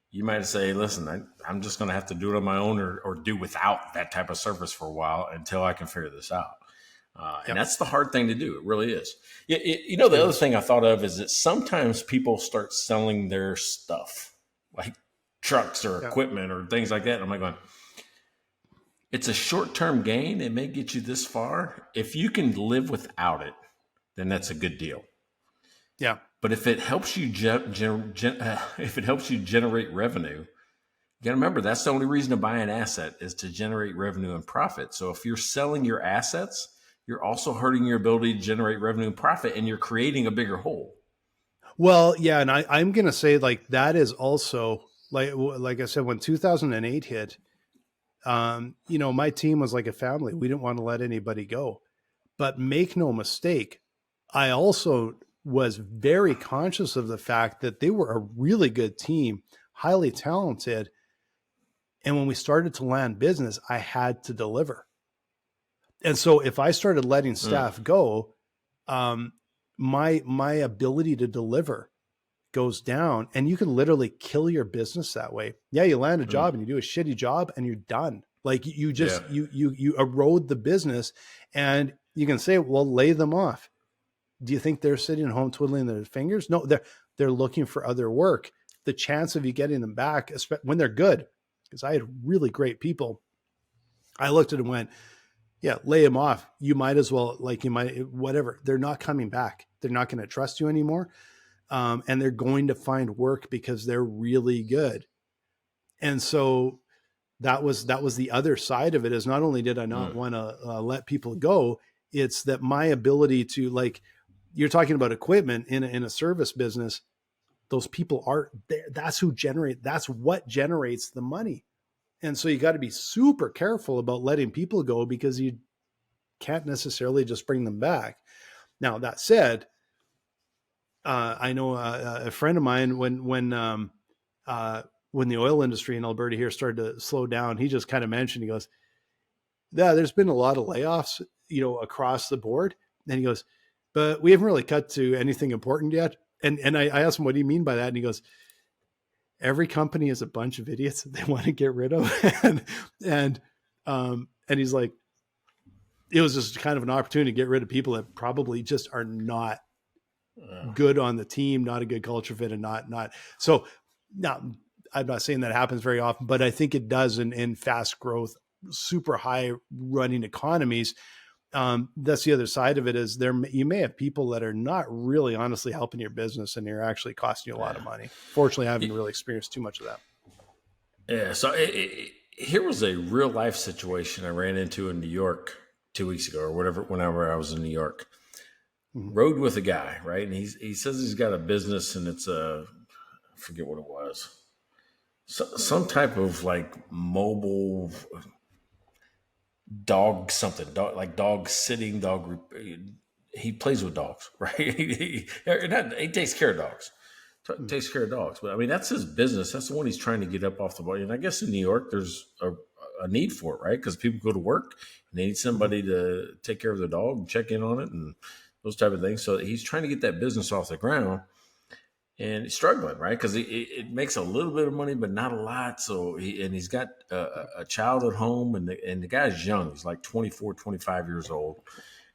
you might say, listen, I'm just going to have to do it on my own, or do without that type of service for a while until I can figure this out. And that's the hard thing to do. It really is. The other thing I thought of is that sometimes people start selling their stuff, like trucks or equipment or things like that. And I'm like going, it's a short-term gain. It may get you this far. If you can live without it, then that's a good deal. Yeah. But if it helps you generate revenue, you got to remember, that's the only reason to buy an asset, is to generate revenue and profit. So if you're selling your assets, you're also hurting your ability to generate revenue and profit, and you're creating a bigger hole. Well, yeah. And I'm going to say, like, that is also, like I said, when 2008 hit, my team was like a family. We didn't want to let anybody go. But make no mistake, I also was very conscious of the fact that they were a really good team, highly talented. And when we started to land business, I had to deliver. And so if I started letting staff go, my ability to deliver goes down, and you can literally kill your business that way. Yeah. You land a job and you do a shitty job and you're done. Like, you just, you erode the business, and you can say, well, lay them off. Do you think they're sitting at home twiddling their fingers? No, they're looking for other work. The chance of you getting them back, when they're good, because I had really great people, I looked at it and went, yeah, lay them off. You might as well, whatever. They're not coming back. They're not going to trust you anymore. And they're going to find work because they're really good. And so that was the other side of it, is not only did I not want to let people go, it's that my ability to, like, you're talking about equipment in a service business, those people are there. That's what generates the money. And so you got to be super careful about letting people go, because you can't necessarily just bring them back. Now, that said, I know a friend of mine, when the oil industry in Alberta here started to slow down, he just kind of mentioned, he goes, yeah, there's been a lot of layoffs, across the board. And he goes, but we haven't really cut to anything important yet. And I asked him, what do you mean by that? And he goes, every company is a bunch of idiots that they want to get rid of. and he's like, it was just kind of an opportunity to get rid of people that probably just are not Uh, good on the team, not a good culture fit, and not. So now I'm not saying that happens very often, but I think it does in fast growth, super high running economies. That's the other side of it is you may have people that are not really honestly helping your business and they're actually costing you a lot of money. Fortunately, I haven't really experienced too much of that. yeah. So here was a real life situation I ran into in New York 2 weeks ago or whatever, whenever I was in New York. Mhm. Rode with a guy, right? And he says he's got a business and it's I forget what it was. Some type of like mobile dog something, like dog sitting, he plays with dogs, right? he takes care of dogs. Takes care of dogs. But I mean, that's his business. That's the one he's trying to get up off the boat. And I guess in New York, there's a need for it, right? Because people go to work and they need somebody to take care of their dog and check in on it and those type of things. So he's trying to get that business off the ground and he's struggling, right? Because it makes a little bit of money, but not a lot. So he's got a child at home and the guy's young. He's like 24, 25 years old.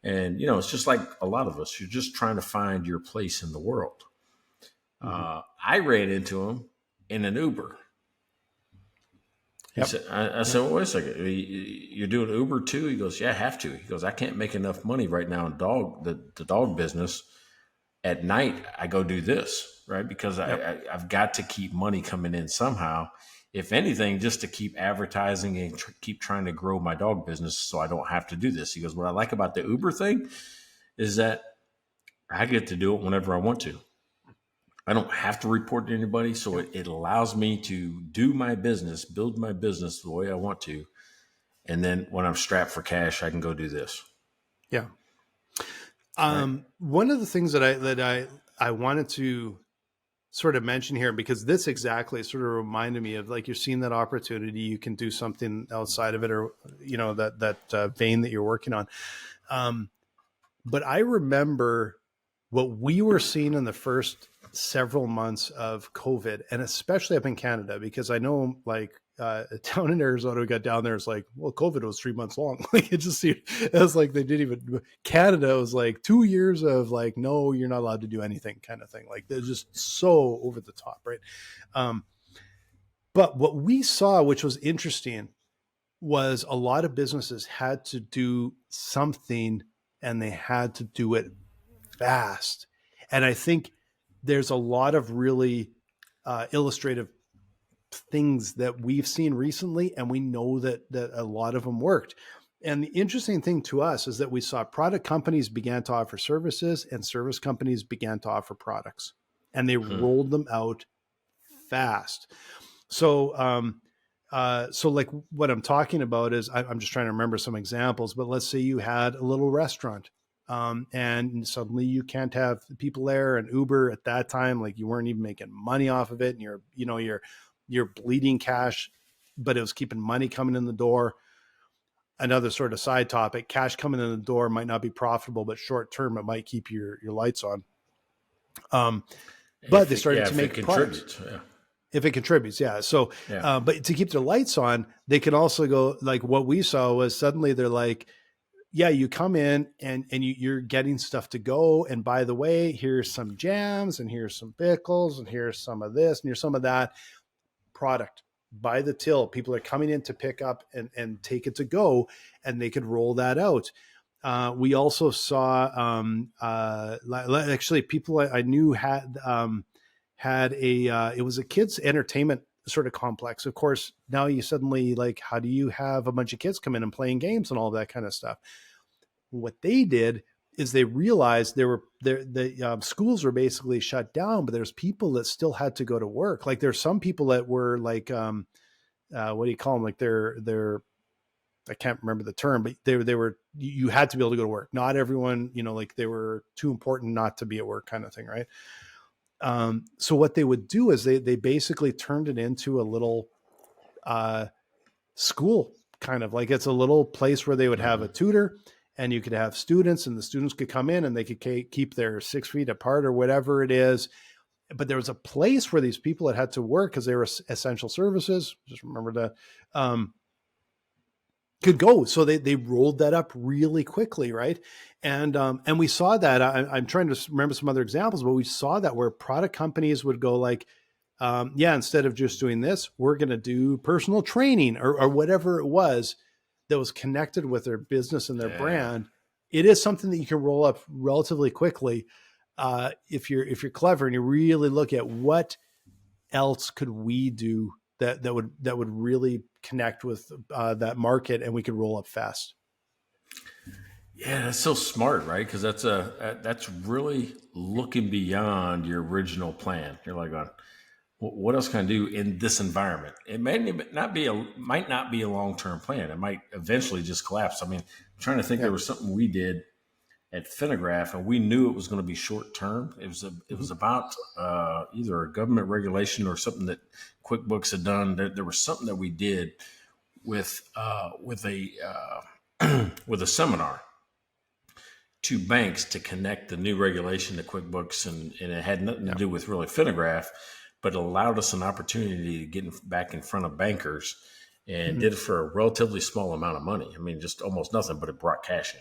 And, you know, it's just like a lot of us. You're just trying to find your place in the world. I ran into him in an Uber. He Yep. said, I said, well, wait a second. You're doing Uber too? He goes, yeah, I have to. He goes, I can't make enough money right now in the dog business. At night, I go do this, right? Because I've got to keep money coming in somehow. If anything, just to keep advertising and keep trying to grow my dog business so I don't have to do this. He goes, what I like about the Uber thing is that I get to do it whenever I want to. I don't have to report to anybody. So it allows me to do my business, build my business the way I want to. And then when I'm strapped for cash, I can go do this. Yeah. Right. One of the things that I wanted to sort of mention here, because this exactly sort of reminded me of like, you're seeing that opportunity, you can do something outside of it, or, you know, that vein that you're working on. But I remember what we were seeing in the first several months of COVID, and especially up in Canada, because I know like down in Arizona, we got down there, it's like, well, COVID was 3 months long. Like it just seemed, it was like they didn't even, Canada was like 2 years of like, no, you're not allowed to do anything kind of thing. Like they're just so over the top, right? But what we saw, which was interesting, was a lot of businesses had to do something and they had to do it fast. And I think there's a lot of really illustrative things that we've seen recently, and we know that a lot of them worked. And the interesting thing to us is that we saw product companies began to offer services and service companies began to offer products, and they rolled them out fast. So, so like what I'm talking about is I'm just trying to remember some examples, but let's say you had a little restaurant. And suddenly you can't have people there, and Uber at that time, like you weren't even making money off of it. And you're bleeding cash, but it was keeping money coming in the door. Another sort of side topic, cash coming in the door might not be profitable, but short-term, it might keep your lights on. But they started to make products. Yeah. If it contributes, yeah. So, Yeah. But to keep their lights on, they can also go, like what we saw was suddenly they're like, yeah, you come in and you're getting stuff to go. And by the way, here's some jams and here's some pickles and here's some of this and here's some of that product by the till. People are coming in to pick up and take it to go, and they could roll that out. We also saw actually people I knew had it was a kids entertainment sort of complex. Of course, now you suddenly like, how do you have a bunch of kids come in and playing games and all that kind of stuff? What they did is they realized the schools were basically shut down, but there's people that still had to go to work. Like there's some people that were like, what do you call them? Like they're I can't remember the term, but they were, you had to be able to go to work. Not everyone, like they were too important not to be at work kind of thing. Right. So what they would do is they basically turned it into a little school, kind of like it's a little place where they would have a tutor, and you could have students, and the students could come in and they could keep their 6 feet apart or whatever it is. But there was a place where these people had to work because they were essential services. Just remember that. could go. So they rolled that up really quickly, right? And we saw that. I'm trying to remember some other examples, but we saw that where product companies would go like, yeah, instead of just doing this, we're going to do personal training or whatever it was that was connected with their business and their brand. It is something that you can roll up relatively quickly if you're clever and you really look at what else could we do that would really connect with that market, and we could roll up fast. Yeah, that's so smart, right? Because that's really looking beyond your original plan. You're like, what else can I do in this environment? It might not be a long-term plan. It might eventually just collapse. I mean, I'm trying to think. There was something we did at Finagraph, and we knew it was going to be short-term. It was about either a government regulation or something that QuickBooks had done. There was something that we did with a with a seminar to banks to connect the new regulation to QuickBooks, and it had nothing to do with really Finagraph, but it allowed us an opportunity to get back in front of bankers, and did it for a relatively small amount of money. I mean, just almost nothing, but it brought cash in.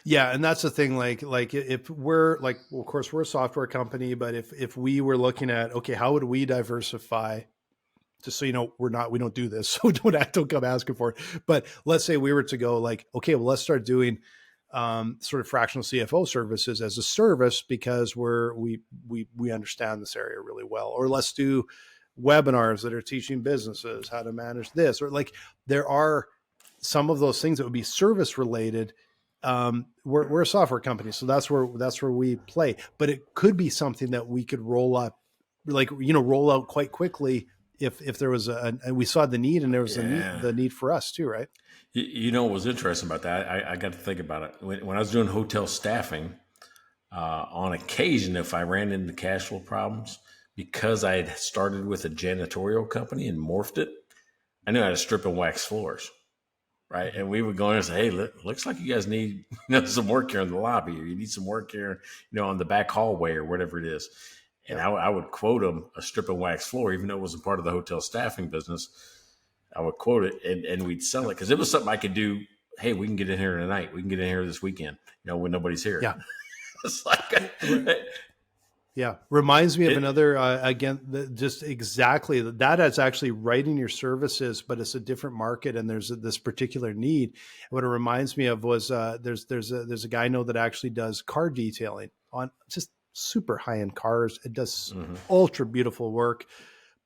Yeah. And that's the thing, like if we're like, well, of course we're a software company, but if we were looking at, okay, how would we diversify? Just so you know, we don't do this. So don't come asking for it. But let's say we were to go like, okay, well, let's start doing sort of fractional CFO services as a service because we understand this area really well. Or let's do webinars that are teaching businesses how to manage this. Or like there are some of those things that would be service related. We're a software company, so that's where we play. But it could be something that we could roll up, like roll out quite quickly if there was and we saw the need and there was the need for us too, right? You know what was interesting about that? I got to think about it. When I was doing hotel staffing, on occasion, if I ran into cash flow problems, because I had started with a janitorial company and morphed it, I knew how to strip and wax floors, right? And we would go in and say, hey, looks like you guys need some work here in the lobby, or you need some work here, on the back hallway or whatever it is. And I would quote them a strip and wax floor, even though it wasn't part of the hotel staffing business. I would quote it and we'd sell it because it was something I could do. Hey, we can get in here tonight. We can get in here this weekend, when nobody's here. Yeah. It's like, yeah. Reminds me of another, again, just exactly that is actually writing your services, but it's a different market and there's this particular need. What it reminds me of was there's a guy I know that actually does car detailing on just super high-end cars. It does ultra beautiful work.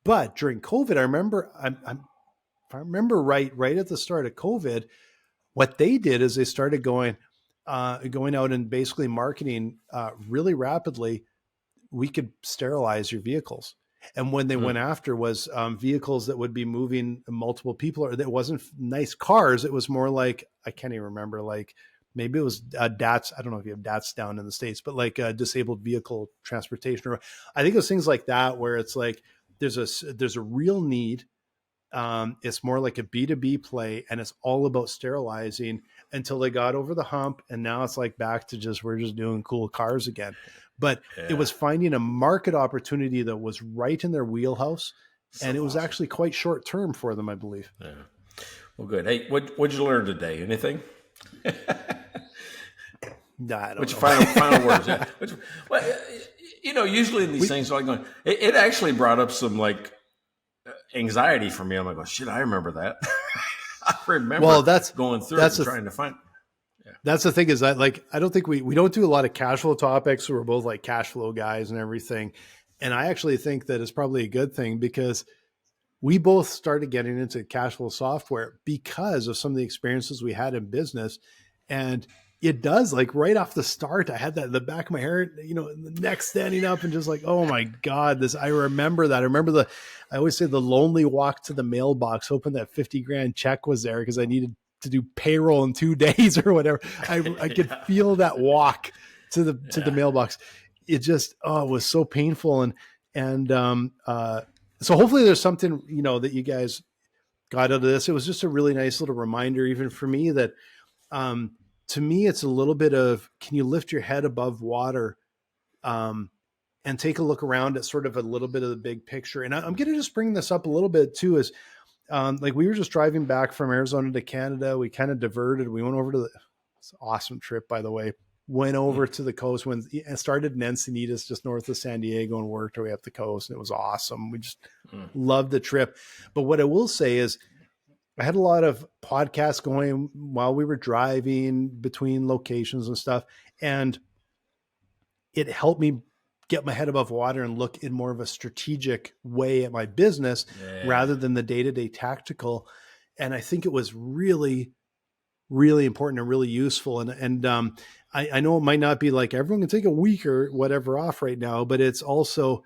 But during COVID, I remember, if I remember right at the start of COVID, what they did is they started going out and basically marketing really rapidly. We could sterilize your vehicles. And when they went after was vehicles that would be moving multiple people, or that wasn't nice cars. It was more like, I can't even remember, like maybe it was DATS. I don't know if you have DATS down in the States, but like disabled vehicle transportation, or I think it was things like that, where it's like, there's a real need. It's more like a B2B play, and it's all about sterilizing until they got over the hump. And now it's like back to we're just doing cool cars again. But it was finding a market opportunity that was right in their wheelhouse. And it was actually quite short term for them, I believe. Yeah. Well, good. Hey, what'd you learn today? Anything? Nah, I don't What's know. your final words? Yeah. Usually in these things, like it actually brought up some like anxiety for me. I'm like, oh shit, I remember that. I remember going through it and trying to find. Yeah. That's the thing is that I don't think we don't do a lot of cash flow topics. We're both like cash flow guys and everything. And I actually think that it's probably a good thing because we both started getting into cash flow software because of some of the experiences we had in business. And it does, like right off the start, I had that in the back of my hair, the neck standing up and just like, oh my God, I remember that. I always say the lonely walk to the mailbox, hoping that 50 grand check was there because I needed to do payroll in 2 days or whatever. I could feel that walk to the mailbox. It just, it was so painful. And so hopefully there's something, that you guys got out of this. It was just a really nice little reminder, even for me, that, to me, it's a little bit of, can you lift your head above water and take a look around at sort of a little bit of the big picture? And I'm going to just bring this up a little bit too, is like we were just driving back from Arizona to Canada. We kind of diverted. We went over to it's an awesome trip, by the way. Went over to the coast and started in Encinitas, just north of San Diego, and worked our way up the coast. And it was awesome. We just loved the trip. But what I will say is I had a lot of podcasts going while we were driving between locations and stuff. And it helped me get my head above water and look in more of a strategic way at my business rather than the day-to-day tactical. And I think it was really, really important and really useful. And I know it might not be like everyone can take a week or whatever off right now, but it's also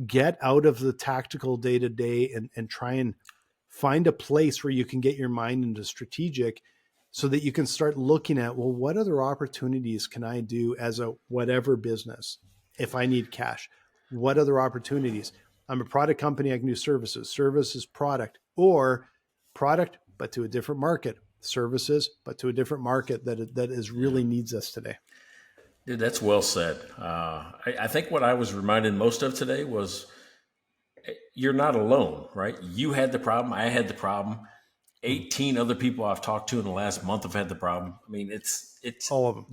get out of the tactical day-to-day and try and find a place where you can get your mind into strategic so that you can start looking at, well, what other opportunities can I do as a whatever business if I need cash? What other opportunities? I'm a product company. I can do services. Services, product, or product, but to a different market. Services, but to a different market that is really needs us today. Dude, that's well said. I think what I was reminded most of today was you're not alone, right? You had the problem. I had the problem. 18 other people I've talked to in the last month have had the problem. I mean, it's all of them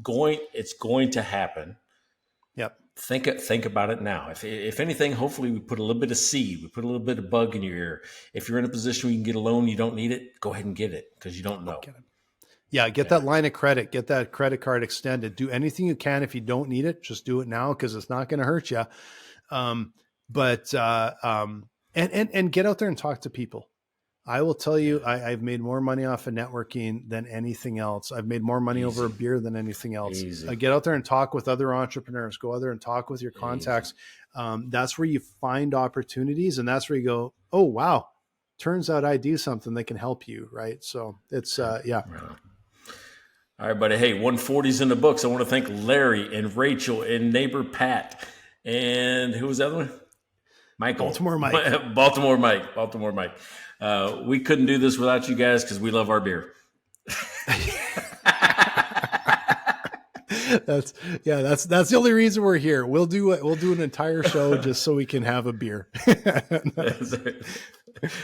it's going to happen. Yep. Think about it now. If anything, hopefully we put a little bit of seed, we put a little bit of bug in your ear. If you're in a position where you can get a loan, you don't need it, go ahead and get it because you don't know. Get that line of credit, get that credit card extended. Do anything you can. If you don't need it, just do it now because it's not going to hurt you. And get out there and talk to people. I will tell you, I've made more money off of networking than anything else. I've made more money over a beer than anything else. Get out there and talk with other entrepreneurs. Go out there and talk with your contacts. That's where you find opportunities, and that's where you go, oh, wow, turns out I do something that can help you, right? So it's, yeah. All right, buddy. Hey, 140's in the books. I want to thank Larry and Rachel and neighbor Pat. And who was the other one? Michael. Baltimore Mike. Baltimore Mike. We couldn't do this without you guys because we love our beer. That's the only reason we're here. We'll do an entire show just so we can have a beer.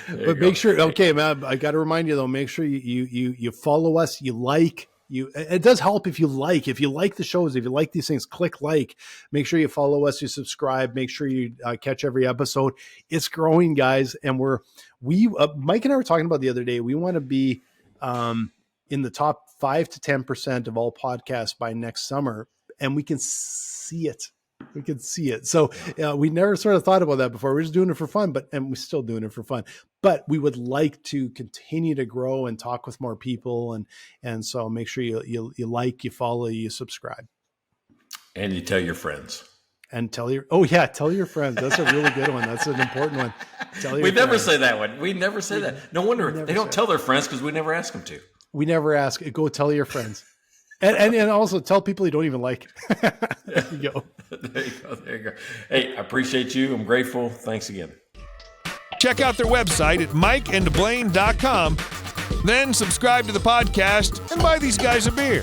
But make sure, okay, man, I got to remind you though, make sure you follow us, you like. It does help if you like the shows, if you like these things, click like, make sure you follow us, you subscribe, make sure you catch every episode. It's growing, guys. And Mike and I were talking about the other day, we want to be in the top 5 to 10% of all podcasts by next summer. And we can see it. So we never sort of thought about that before. We're just doing it for fun, and we're still doing it for fun, but we would like to continue to grow and talk with more people. And so make sure you like, you follow, you subscribe. And you tell your friends. And tell your friends. That's a really good one. That's an important one. We never say that one. We never say that. No wonder they don't tell their friends because we never ask them to. We never ask. Go tell your friends. And also tell people you don't even like. There you go. There you go. Hey, I appreciate you. I'm grateful. Thanks again. Check out their website at mikeandblaine.com. Then subscribe to the podcast and buy these guys a beer.